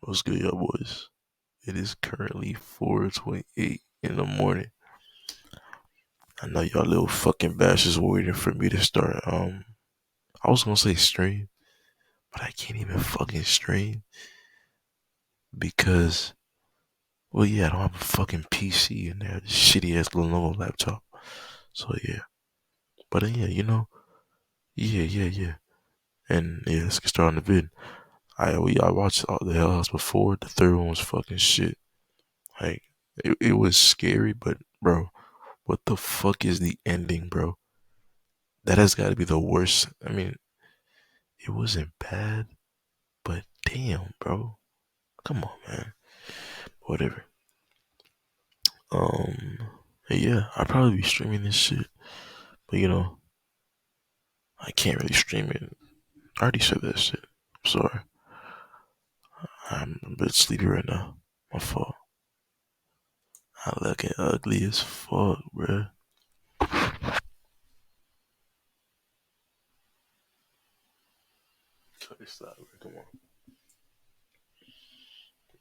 What's good, y'all boys? It is currently 4:28 in the morning. I know y'all little fucking bastards waiting for me to start. I was gonna say stream, but I can't even fucking stream because, well, yeah, I don't have a fucking PC and that shitty ass Lenovo laptop. So yeah, but yeah, yeah. And yeah, let's get started on the vid. I watched all the Hell House before. The third one was fucking shit. Like it was scary, but bro. What the fuck is the ending, bro? That has got to be the worst. I mean, it wasn't bad, but damn, bro. Come on, man. Whatever. Um, yeah, I'll probably be streaming this shit, but I can't really stream it. I already said that shit. I'm sorry. I'm a bit sleepy right now. My fault. I look ugly as fuck, bro. Stop, come on.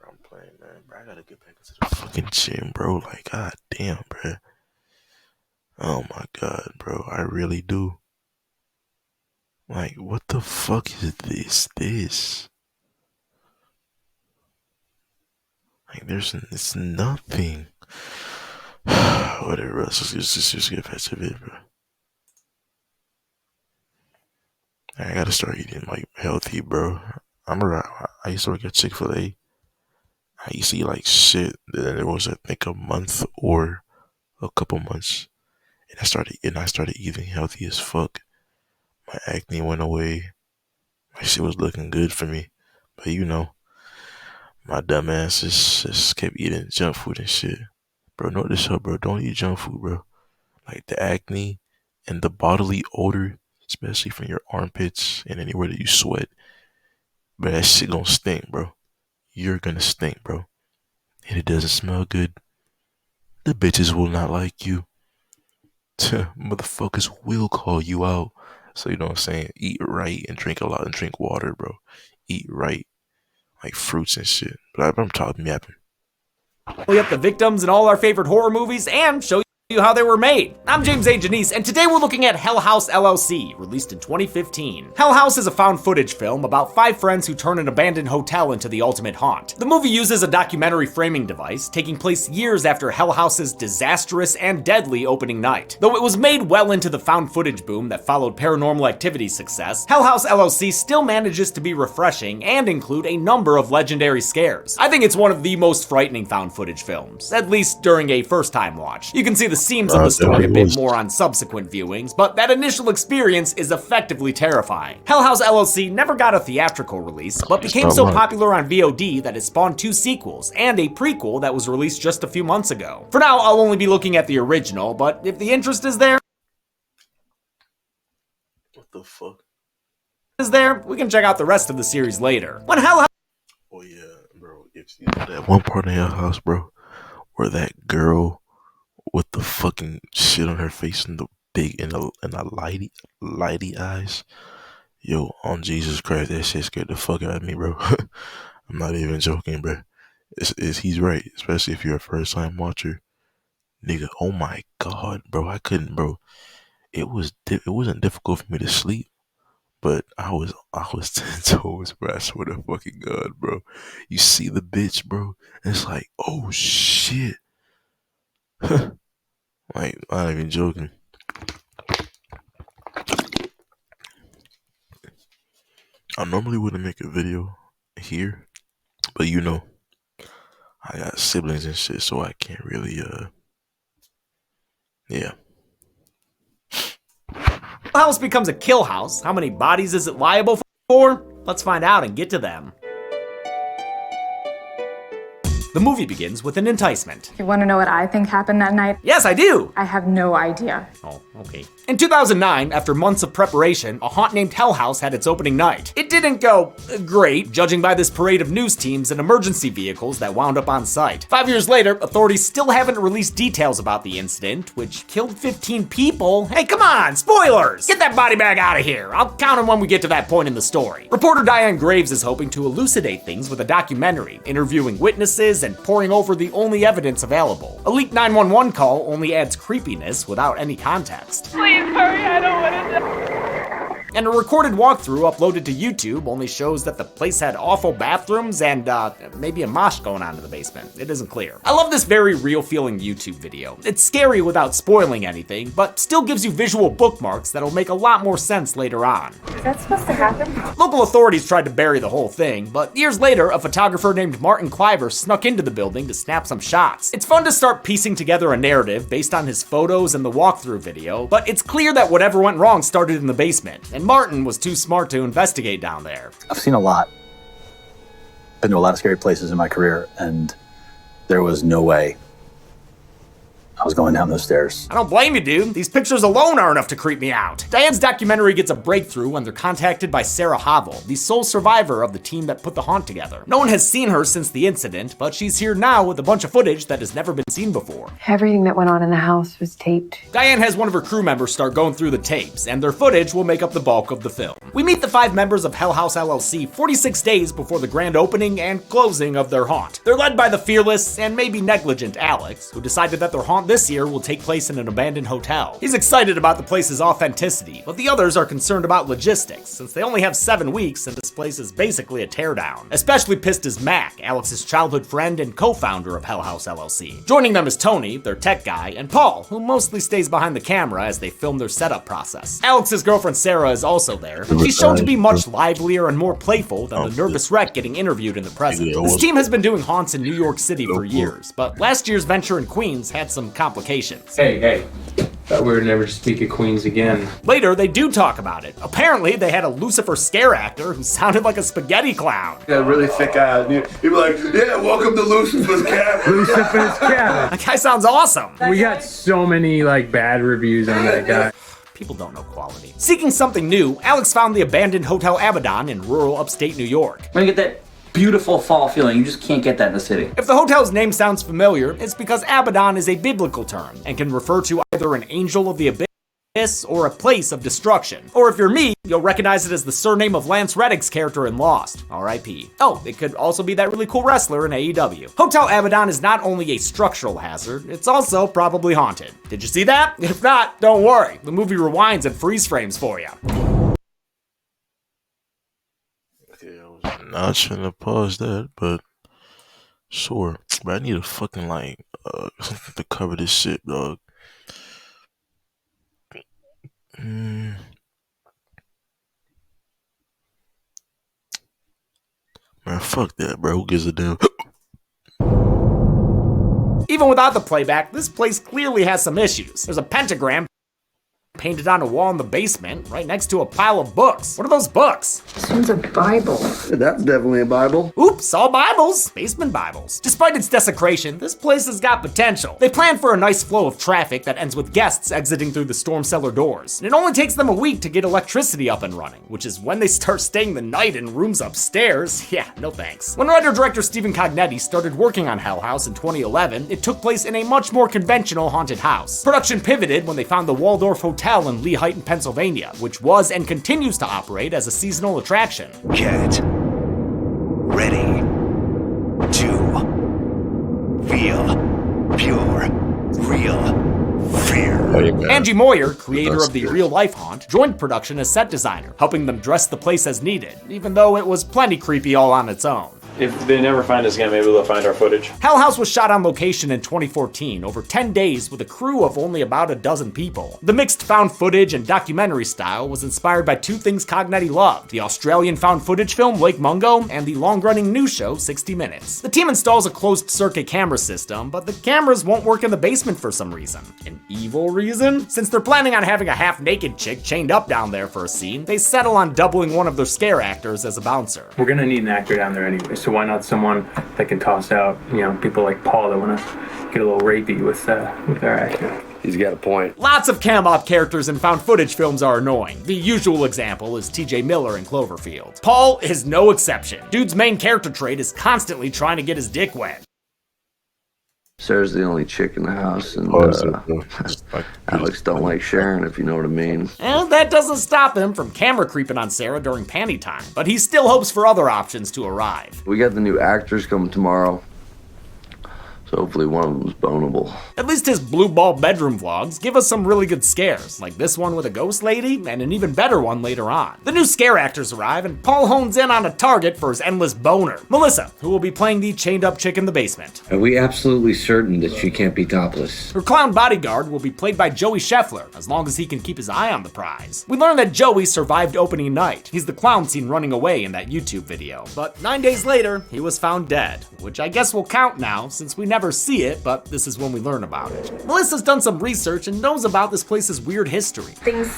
I'm playing, man. Bro, I gotta get back into the fucking gym, bro. Like, god damn, bro. Oh my god, bro. I really do. Like, what the fuck is this? Like, it's nothing. Whatever, bro. Just get past it, bro. I gotta start eating, like, healthy, bro. I used to work at Chick-fil-A. I used to eat, like, shit. Then there was, I think, a month or a couple months. And I started eating healthy as fuck. My acne went away. My shit was looking good for me. But my dumb ass just kept eating junk food and shit. Bro, note this up, bro. Don't eat junk food, bro. Like the acne and the bodily odor, especially from your armpits and anywhere that you sweat. But that shit gonna stink, bro. You're gonna stink, bro. And it doesn't smell good. The bitches will not like you. Motherfuckers will call you out. So you know what I'm saying? Eat right and drink a lot and drink water, bro. Eat right. Like fruits and shit. But I'm talking yapping. Up the victims in all our favorite horror movies and show you how they were made. I'm James A. Janice, and today we're looking at Hell House LLC, released in 2015. Hell House is a found footage film about 5 friends who turn an abandoned hotel into the ultimate haunt. The movie uses a documentary framing device, taking place years after Hell House's disastrous and deadly opening night. Though it was made well into the found footage boom that followed Paranormal Activity's success, Hell House LLC still manages to be refreshing and include a number of legendary scares. I think it's one of the most frightening found footage films, at least during a first-time watch. You can see the seams of the story a bit more on subsequent viewings, but that initial experience is effectively terrifying. Hell House LLC never got a theatrical release, but became so popular on VOD that it spawned 2 sequels and a prequel that was released just a few months ago. For now, I'll only be looking at the original, but if the interest is there, we can check out the rest of the series later. When Hell House... Oh yeah, bro. If you know that one part in Hell House, bro, where that girl with the fucking shit on her face and the lighty eyes. Yo, on Jesus Christ, that shit scared the fuck out of me, bro. I'm not even joking, bro. He's right, especially if you're a first time watcher, nigga. Oh my god, bro, I couldn't, bro. It wasn't difficult for me to sleep, but I was 10 toes, bro. I swear to fucking god, bro. You see the bitch, bro, and it's like, oh shit. Like, I'm not even joking. I normally wouldn't make a video here, but I got siblings and shit, so I can't really, yeah. House becomes a kill house, how many bodies is it liable for? Let's find out and get to them. The movie begins with an enticement. You want to know what I think happened that night? Yes, I do! I have no idea. Oh, okay. In 2009, after months of preparation, a haunt named Hell House had its opening night. It didn't go great, judging by this parade of news teams and emergency vehicles that wound up on site. 5 years later, authorities still haven't released details about the incident, which killed 15 people. Hey, come on, spoilers! Get that body bag out of here. I'll count them when we get to that point in the story. Reporter Diane Graves is hoping to elucidate things with a documentary, interviewing witnesses and poring over the only evidence available. A leaked 911 call only adds creepiness without any context. Please hurry, I don't want to die. And a recorded walkthrough uploaded to YouTube only shows that the place had awful bathrooms and maybe a mosh going on in the basement. It isn't clear. I love this very real feeling YouTube video. It's scary without spoiling anything, but still gives you visual bookmarks that'll make a lot more sense later on. Is that supposed to happen? Local authorities tried to bury the whole thing, but years later, a photographer named Martin Cliver snuck into the building to snap some shots. It's fun to start piecing together a narrative based on his photos and the walkthrough video, but it's clear that whatever went wrong started in the basement, and Martin was too smart to investigate down there. I've seen a lot. Been to a lot of scary places in my career, and there was no way I was going down those stairs. I don't blame you, dude. These pictures alone are enough to creep me out. Diane's documentary gets a breakthrough when they're contacted by Sarah Havel, the sole survivor of the team that put the haunt together. No one has seen her since the incident, but she's here now with a bunch of footage that has never been seen before. Everything that went on in the house was taped. Diane has one of her crew members start going through the tapes, and their footage will make up the bulk of the film. We meet the 5 members of Hell House LLC 46 days before the grand opening and closing of their haunt. They're led by the fearless and maybe negligent Alex, who decided that their haunt this year will take place in an abandoned hotel. He's excited about the place's authenticity, but the others are concerned about logistics, since they only have 7 weeks and this place is basically a teardown. Especially pissed is Mac, Alex's childhood friend and co-founder of Hell House LLC. Joining them is Tony, their tech guy, and Paul, who mostly stays behind the camera as they film their setup process. Alex's girlfriend Sarah is also there, but she's shown to be much livelier and more playful than the nervous wreck getting interviewed in the present. This team has been doing haunts in New York City for years, but last year's venture in Queens had some complications. Hey, thought we would never speak of Queens again. Later, they do talk about it. Apparently, they had a Lucifer scare actor who sounded like a spaghetti clown. Got a really thick eye. He'd be like, yeah, welcome to Lucifer's cabin. Lucifer's cabin. That guy sounds awesome. We got so many bad reviews on that guy. People don't know quality. Seeking something new, Alex found the abandoned Hotel Abaddon in rural upstate New York. When you get that beautiful fall feeling, you just can't get that in the city. If the hotel's name sounds familiar, it's because Abaddon is a biblical term and can refer to either an angel of the abyss or a place of destruction. Or if you're me, you'll recognize it as the surname of Lance Reddick's character in Lost, R.I.P. Oh, it could also be that really cool wrestler in AEW. Hotel Abaddon is not only a structural hazard, it's also probably haunted. Did you see that? If not, don't worry. The movie rewinds and freeze frames for you. Not trying to pause that, but sure. But I need a fucking something to cover this shit, dog. Man, fuck that, bro. Who gives a damn? Even without the playback, this place clearly has some issues. There's a pentagram painted on a wall in the basement, right next to a pile of books. What are those books? This one's a Bible. That's definitely a Bible. Oops, all Bibles. Basement Bibles. Despite its desecration, this place has got potential. They plan for a nice flow of traffic that ends with guests exiting through the storm cellar doors. And it only takes them a week to get electricity up and running, which is when they start staying the night in rooms upstairs. Yeah, no thanks. When writer-director Stephen Cognetti started working on Hell House in 2011, it took place in a much more conventional haunted house. Production pivoted when they found the Waldorf Hotel in Lehighton, Pennsylvania, which was and continues to operate as a seasonal attraction. Get ready to feel pure, real fear. Angie Moyer, creator of the Real Life Haunt, joined production as set designer, helping them dress the place as needed, even though it was plenty creepy all on its own. If they never find us again, maybe they'll find our footage. Hell House was shot on location in 2014, over 10 days with a crew of only about a dozen people. The mixed found footage and documentary style was inspired by 2 things Cognetti loved: the Australian found footage film Lake Mungo and the long-running news show 60 Minutes. The team installs a closed-circuit camera system, but the cameras won't work in the basement for some reason. An evil reason? Since they're planning on having a half-naked chick chained up down there for a scene, they settle on doubling one of their scare actors as a bouncer. We're gonna need an actor down there anyway, so So why not someone that can toss out, people like Paul that want to get a little rapey with their action? He's got a point. Lots of cam-op characters in found footage films are annoying. The usual example is TJ Miller in Cloverfield. Paul is no exception. Dude's main character trait is constantly trying to get his dick wet. Sarah's the only chick in the house, and Alex don't like sharing, if you know what I mean. And that doesn't stop him from camera creeping on Sarah during panty time, but he still hopes for other options to arrive. We got the new actors coming tomorrow, so hopefully one of them's bonable. At least his blue ball bedroom vlogs give us some really good scares, like this one with a ghost lady, and an even better one later on. The new scare actors arrive, and Paul hones in on a target for his endless boner, Melissa, who will be playing the chained up chick in the basement. Are we absolutely certain that she can't be topless? Her clown bodyguard will be played by Joey Scheffler, as long as he can keep his eye on the prize. We learn that Joey survived opening night. He's the clown seen running away in that YouTube video. But 9 days later, he was found dead, which I guess will count now, since we never see it, but this is when we learn about it. Melissa's done some research and knows about this place's weird history. Things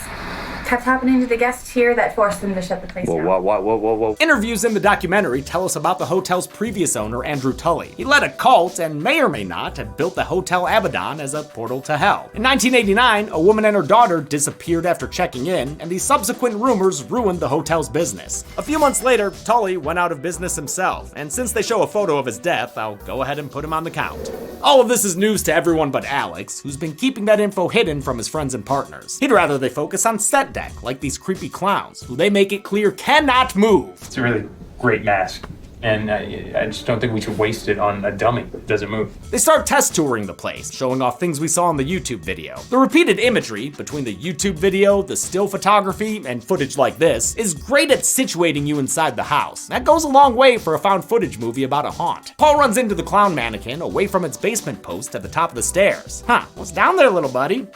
kept happening to the guests here that forced them to shut the place down. Whoa. Interviews in the documentary tell us about the hotel's previous owner, Andrew Tully. He led a cult and may or may not have built the Hotel Abaddon as a portal to hell. In 1989, a woman and her daughter disappeared after checking in, and the subsequent rumors ruined the hotel's business. A few months later, Tully went out of business himself, and since they show a photo of his death, I'll go ahead and put him on the count. All of this is news to everyone but Alex, who's been keeping that info hidden from his friends and partners. He'd rather they focus on set deck, like these creepy clowns, who they make it clear cannot move. It's a really great mask, and I just don't think we should waste it on a dummy that doesn't move. They start test touring the place, showing off things we saw in the YouTube video. The repeated imagery between the YouTube video, the still photography, and footage like this is great at situating you inside the house. That goes a long way for a found footage movie about a haunt. Paul runs into the clown mannequin away from its basement post at the top of the stairs. Huh, what's down there, little buddy?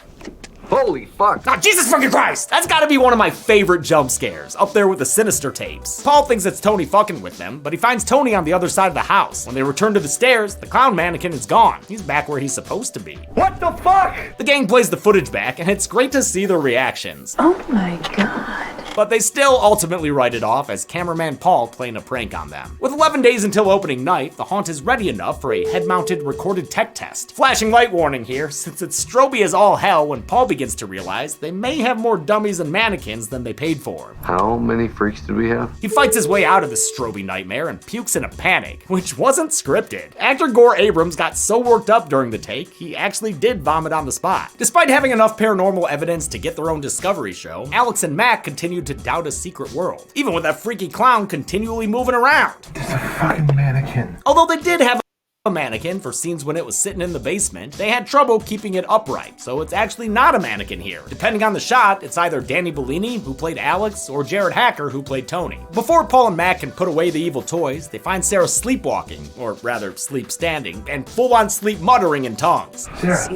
Holy fuck. Oh, Jesus fucking Christ! That's gotta be one of my favorite jump scares, up there with the Sinister tapes. Paul thinks it's Tony fucking with them, but he finds Tony on the other side of the house. When they return to the stairs, the clown mannequin is gone. He's back where he's supposed to be. What the fuck? The gang plays the footage back, and it's great to see their reactions. Oh my god. But they still ultimately write it off as cameraman Paul playing a prank on them. With 11 days until opening night, the haunt is ready enough for a head-mounted recorded tech test. Flashing light warning here, since it's stroby as all hell when Paul begins to realize they may have more dummies and mannequins than they paid for. How many freaks did we have? He fights his way out of the stroby nightmare and pukes in a panic, which wasn't scripted. Actor Gore Abrams got so worked up during the take, he actually did vomit on the spot. Despite having enough paranormal evidence to get their own Discovery show, Alex and Mac continued to doubt a secret world, even with that freaky clown continually moving around. It's a fucking mannequin. Although they did have a mannequin for scenes when it was sitting in the basement, they had trouble keeping it upright, so it's actually not a mannequin here. Depending on the shot, it's either Danny Bellini, who played Alex, or Jared Hacker, who played Tony. Before Paul and Mac can put away the evil toys, they find Sarah sleepwalking, or rather sleep standing, and full-on sleep muttering in tongues. Sarah,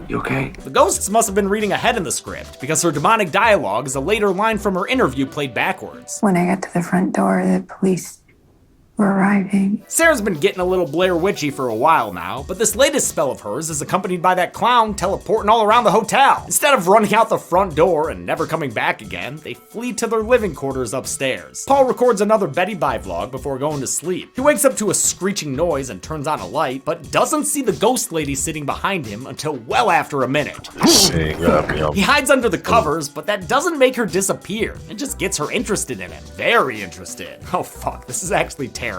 you okay? The ghosts must have been reading ahead in the script, because her demonic dialogue is a later line from her interview played backwards. When I got to the front door, the police were arriving. Sarah's been getting a little Blair Witchy for a while now, but this latest spell of hers is accompanied by that clown teleporting all around the hotel. Instead of running out the front door and never coming back again, they flee to their living quarters upstairs. Paul records another Betty Bye vlog before going to sleep. He wakes up to a screeching noise and turns on a light, but doesn't see the ghost lady sitting behind him until well after a minute. He hides under the covers, but that doesn't make her disappear. It just gets her interested in it. Very interested. Oh fuck, this is actually terrifying.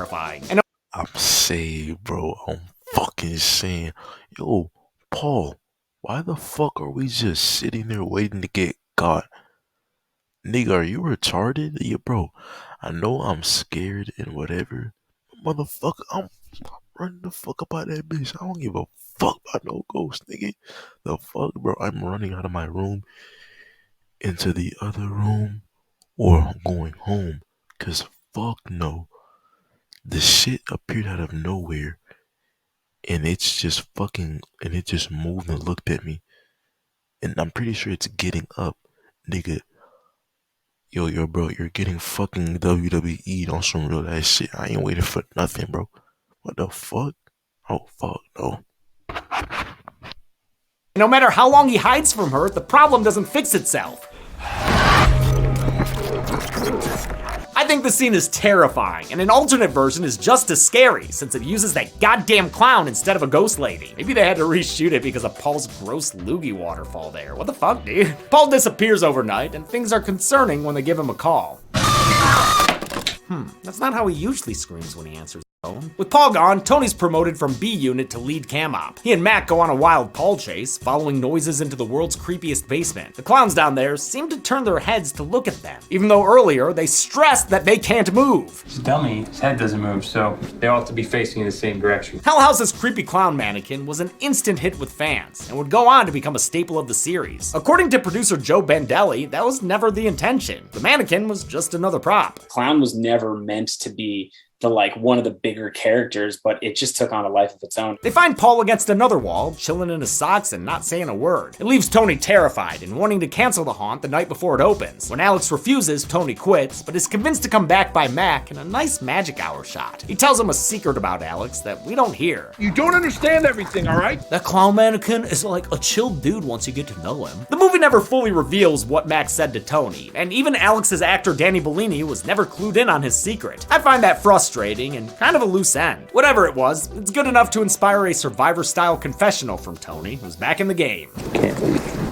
And I'm saying, bro, I'm fucking saying, yo, Paul, why the fuck are we just sitting there waiting to get caught? Nigga, are you retarded? Yeah, bro, I know I'm scared and whatever. Motherfucker, I'm running the fuck up out of that bitch. I don't give a fuck about no ghost, nigga. The fuck, bro, I'm running out of my room into the other room or I'm going home. Cause fuck no. The shit appeared out of nowhere and it's just fucking, and it just moved and looked at me. And I'm pretty sure it's getting up. Nigga, yo, bro, you're getting fucking WWE'd on some real ass shit. I ain't waiting for nothing, bro. What the fuck? Oh, fuck, no. no matter how long he hides from her, the problem doesn't fix itself. I think the scene is terrifying, and an alternate version is just as scary, since it uses that goddamn clown instead of a ghost lady. Maybe they had to reshoot it because of Paul's gross loogie waterfall there. What the fuck, dude? Paul disappears overnight, and things are concerning when they give him a call. That's not how he usually screams when he answers the phone. With Paul gone, Tony's promoted from B unit to lead cam op. He and Mac go on a wild Paul chase, following noises into the world's creepiest basement. The clowns down there seem to turn their heads to look at them, even though earlier they stressed that they can't move. He's a dummy. His head doesn't move, so they all have to be facing in the same direction. Hell House's creepy clown mannequin was an instant hit with fans, and would go on to become a staple of the series. According to producer Joe Bandelli, that was never the intention. The mannequin was just another prop. Clown was never meant to be one of the bigger characters, but it just took on a life of its own. They find Paul against another wall, chilling in his socks and not saying a word. It leaves Tony terrified and wanting to cancel the haunt the night before it opens. When Alex refuses, Tony quits, but is convinced to come back by Mac in a nice magic hour shot. He tells him a secret about Alex that we don't hear. You don't understand everything, all right? That clown mannequin is like a chill dude once you get to know him. The movie never fully reveals what Mac said to Tony, and even Alex's actor Danny Bellini was never clued in on his secret. I find that frustrating and kind of a loose end. Whatever it was, it's good enough to inspire a Survivor-style confessional from Tony, who's back in the game.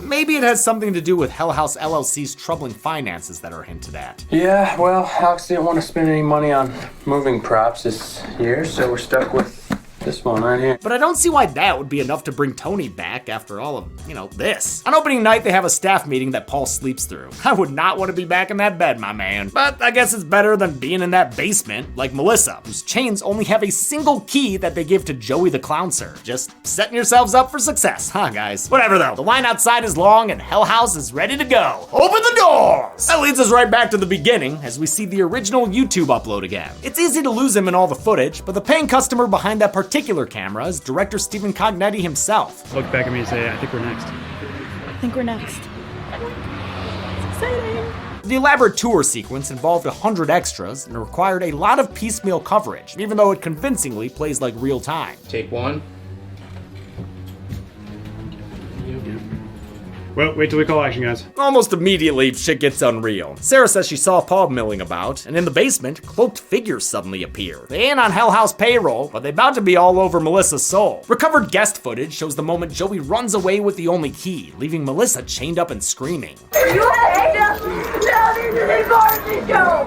Maybe it has something to do with Hell House LLC's troubling finances that are hinted at. Yeah, well, Alex didn't want to spend any money on moving props this year, so we're stuck with this one right here. But I don't see why that would be enough to bring Tony back after all of, this. On opening night, they have a staff meeting that Paul sleeps through. I would not want to be back in that bed, my man. But I guess it's better than being in that basement, like Melissa, whose chains only have a single key that they give to Joey the Clowncer. Just setting yourselves up for success, huh, guys? Whatever, though. The line outside is long and Hell House is ready to go. Open the doors! That leads us right back to the beginning, as we see the original YouTube upload again. It's easy to lose him in all the footage, but the paying customer behind that particular camera is director Stephen Cognetti himself. Look back at me and say, I think we're next. I think we're next. It's exciting. The elaborate tour sequence involved 100 extras and required a lot of piecemeal coverage, even though it convincingly plays like real time. Take one. Well, wait till we call action, guys. Almost immediately, shit gets unreal. Sarah says she saw Paul milling about, and in the basement, cloaked figures suddenly appear. They ain't on Hell House payroll, but they about to be all over Melissa's soul. Recovered guest footage shows the moment Joey runs away with the only key, leaving Melissa chained up and screaming.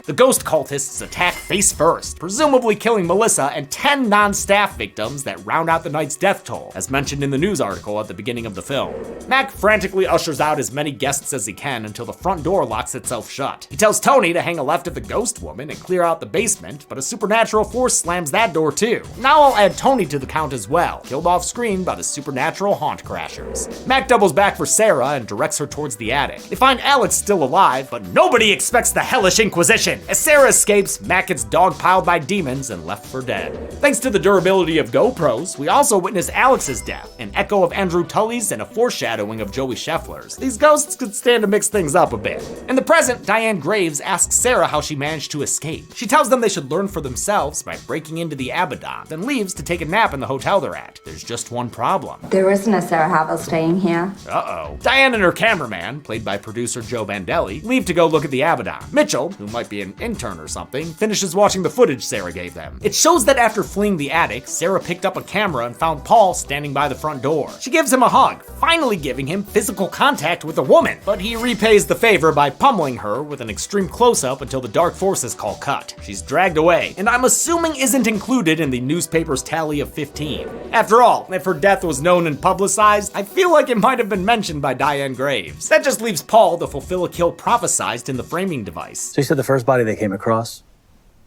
The ghost cultists attack face first, presumably killing Melissa and 10 non-staff victims that round out the night's death toll, as mentioned in the news article at the beginning of the film. Mac frantically ushers out as many guests as he can until the front door locks itself shut. He tells Tony to hang a left at the ghost woman and clear out the basement, but a supernatural force slams that door too. Now I'll add Tony to the count as well, killed off screen by the supernatural haunt crashers. Mac doubles back for Sarah and directs her towards the attic. They find Alex still alive, but nobody expects the hellish inquisition. As Sarah escapes, Mac gets dogpiled by demons and left for dead. Thanks to the durability of GoPros, we also witness Alex's death, an echo of Andrew Tully's and a foreshadowing of Joey Scheffler's. These ghosts could stand to mix things up a bit. In the present, Diane Graves asks Sarah how she managed to escape. She tells them they should learn for themselves by breaking into the Abaddon, then leaves to take a nap in the hotel they're at. There's just one problem. There isn't a Sarah Havel staying here. Uh-oh. Diane and her cameraman, played by producer Joe Bandelli, leave to go look at the Abaddon. Mitchell, who might be an intern or something, finishes watching the footage Sarah gave them. It shows that after fleeing the attic, Sarah picked up a camera and found Paul standing by the front door. She gives him a hug, finally giving him physical contact with a woman, but he repays the favor by pummeling her with an extreme close-up until the Dark Forces call cut. She's dragged away, and I'm assuming isn't included in the newspaper's tally of 15. After all, if her death was known and publicized, I feel like it might have been mentioned by Diane Graves. That just leaves Paul to fulfill a kill prophesized in the framing device. So you said the first body they came across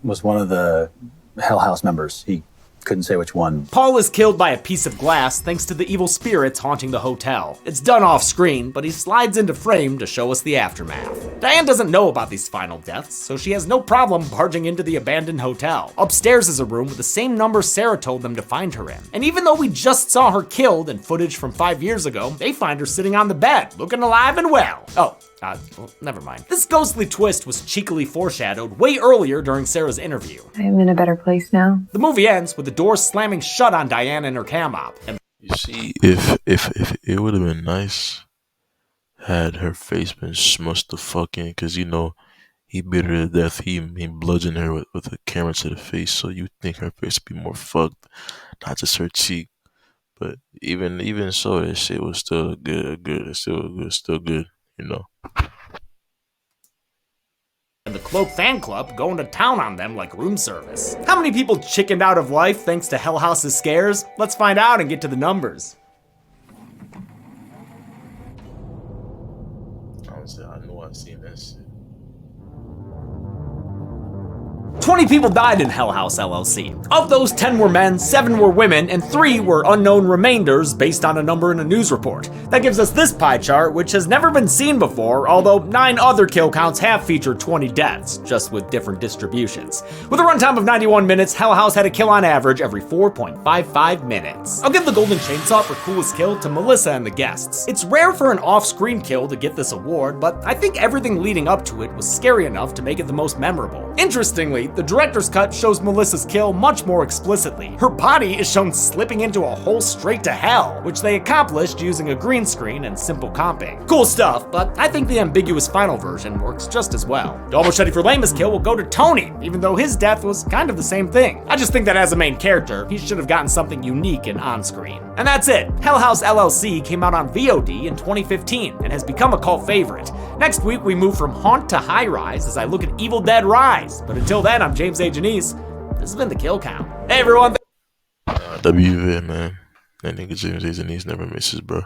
was one of the Hell House members. He couldn't say which one. Paul is killed by a piece of glass thanks to the evil spirits haunting the hotel. It's done off screen, but he slides into frame to show us the aftermath. Diane doesn't know about these final deaths, so she has no problem barging into the abandoned hotel. Upstairs is a room with the same number Sarah told them to find her in. And even though we just saw her killed in footage from 5 years ago, they find her sitting on the bed, looking alive and well. Well, never mind. This ghostly twist was cheekily foreshadowed way earlier during Sarah's interview. I'm in a better place now. The movie ends with the door slamming shut on Diane and her cam op. You see, if it would have been nice had her face been smushed the fuck in, because he He beat her to death. He bludgeoned her with a camera to the face, so you think her face would be more fucked, not just her cheek. But even so, that shit was still good. It's still good, you know. And the Cloak fan club going to town on them like room service. How many people chickened out of life thanks to Hell House's scares? Let's find out and get to the numbers. Honestly, I know I've seen that shit. 20 people died in Hell House LLC. Of those, 10 were men, 7 were women, and 3 were unknown remainders based on a number in a news report. That gives us this pie chart, which has never been seen before, although 9 other kill counts have featured 20 deaths, just with different distributions. With a runtime of 91 minutes, Hell House had a kill on average every 4.55 minutes. I'll give the Golden Chainsaw for coolest kill to Melissa and the guests. It's rare for an off-screen kill to get this award, but I think everything leading up to it was scary enough to make it the most memorable. Interestingly, the director's cut shows Melissa's kill much more explicitly. Her body is shown slipping into a hole straight to hell, which they accomplished using a green screen and simple comping. Cool stuff, but I think the ambiguous final version works just as well. The almost ready for lamest kill will go to Tony, even though his death was kind of the same thing. I just think that as a main character, he should have gotten something unique and on-screen. And that's it. Hell House LLC came out on VOD in 2015 and has become a cult favorite. Next week, we move from Haunt to High Rise as I look at Evil Dead Rise. But until then, I'm James A. Janice. This has been The Kill Count. Hey, everyone. WV, man. That nigga James A. Janice never misses, bro.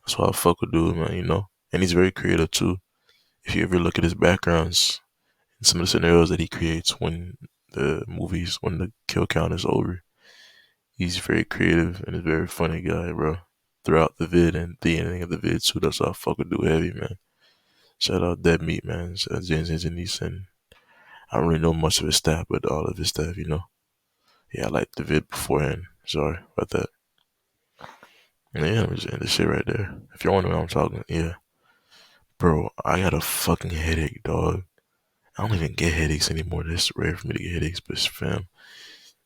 That's why I fuck with dude, man, you know? And he's very creative, too. If you ever look at his backgrounds and some of the scenarios that he creates when the kill count is over, he's very creative and a very funny guy, bro. Throughout the vid and the ending of the vid, too. That's why I fuck with dude heavy, man. Shout out Dead Meat, man. Shout out James A. Janice, and I don't really know much of his staff, but all of his staff, you know. Yeah, I liked the vid beforehand. Sorry about that. Yeah, I'm just end the shit right there. If you're wondering what I'm talking, yeah. Bro, I got a fucking headache, dog. I don't even get headaches anymore. It's rare for me to get headaches, but fam,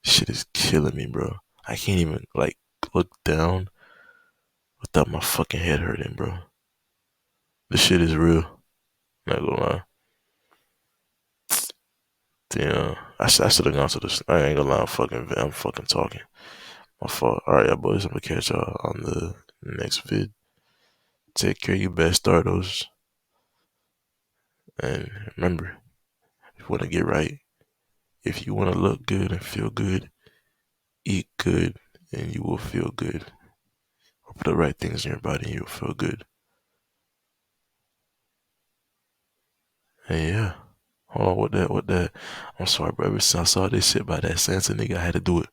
shit is killing me, bro. I can't even, like, look down without my fucking head hurting, bro. This shit is real. Not gonna lie. Damn, I should have gone to this. I ain't gonna lie, I'm fucking talking. My fault. Alright, y'all boys, I'm gonna catch y'all on the next vid. Take care, you best startos. And remember, if you wanna get right, if you wanna look good and feel good, eat good and you will feel good. Or put the right things in your body and you'll feel good. And yeah. Hold on, what that? I'm sorry, bro. Ever since I saw this shit by that Sansa nigga, I had to do it.